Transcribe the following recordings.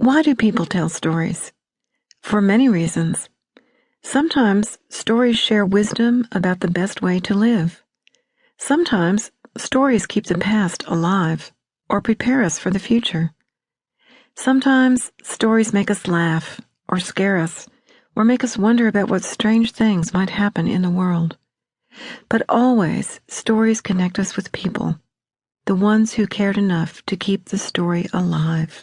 Why do people tell stories? For many reasons. Sometimes stories share wisdom about the best way to live. Sometimes stories keep the past alive or prepare us for the future. Sometimes stories make us laugh or scare us or make us wonder about what strange things might happen in the world. But always, stories connect us with people, the ones who cared enough to keep the story alive.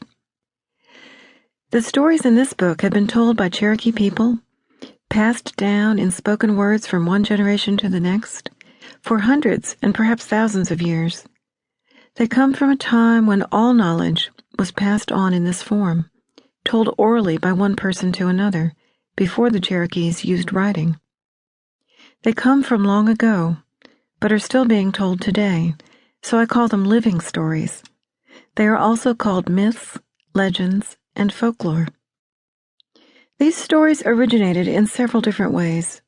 The stories in this book have been told by Cherokee people, passed down in spoken words from one generation to the next, for hundreds and perhaps thousands of years. They come from a time when all knowledge was passed on in this form, told orally by one person to another, before the Cherokees used writing. They come from long ago, but are still being told today, so I call them living stories. They are also called myths, legends, and folklore. These stories originated in several different ways.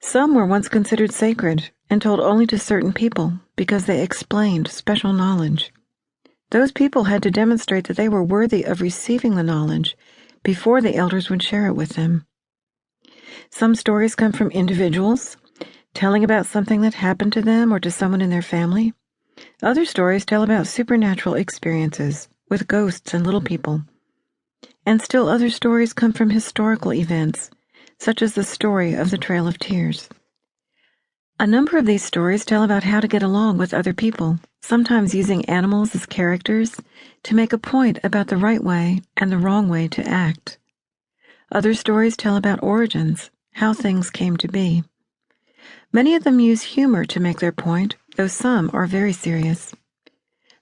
Some were once considered sacred and told only to certain people because they explained special knowledge. Those people had to demonstrate that they were worthy of receiving the knowledge before the elders would share it with them. Some stories come from individuals, telling about something that happened to them or to someone in their family. Other stories tell about supernatural experiences with ghosts and little people. And still other stories come from historical events, such as the story of the Trail of Tears. A number of these stories tell about how to get along with other people, sometimes using animals as characters to make a point about the right way and the wrong way to act. Other stories tell about origins, how things came to be. Many of them use humor to make their point, though some are very serious.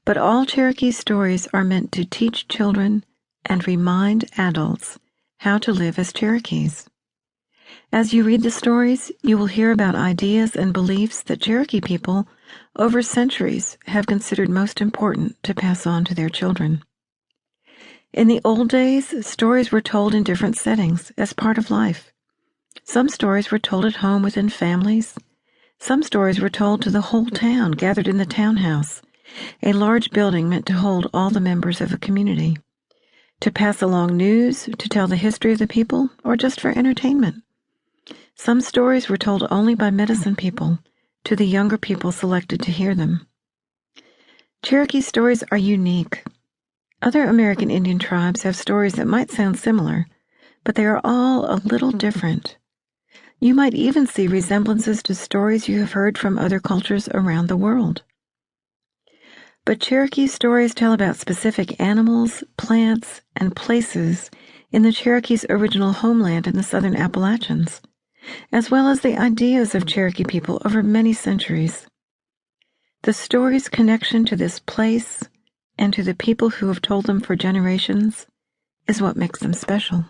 But all Cherokee stories are meant to teach children and remind adults how to live as Cherokees. As you read the stories, you will hear about ideas and beliefs that Cherokee people over centuries have considered most important to pass on to their children. In the old days, stories were told in different settings as part of life. Some stories were told at home within families. Some stories were told to the whole town gathered in the townhouse, a large building meant to hold all the members of a community. To pass along news, to tell the history of the people, or just for entertainment. Some stories were told only by medicine people, to the younger people selected to hear them. Cherokee stories are unique. Other American Indian tribes have stories that might sound similar, but they are all a little different. You might even see resemblances to stories you have heard from other cultures around the world. But Cherokee stories tell about specific animals, plants, and places in the Cherokees' original homeland in the southern Appalachians, as well as the ideas of Cherokee people over many centuries. The story's connection to this place and to the people who have told them for generations is what makes them special.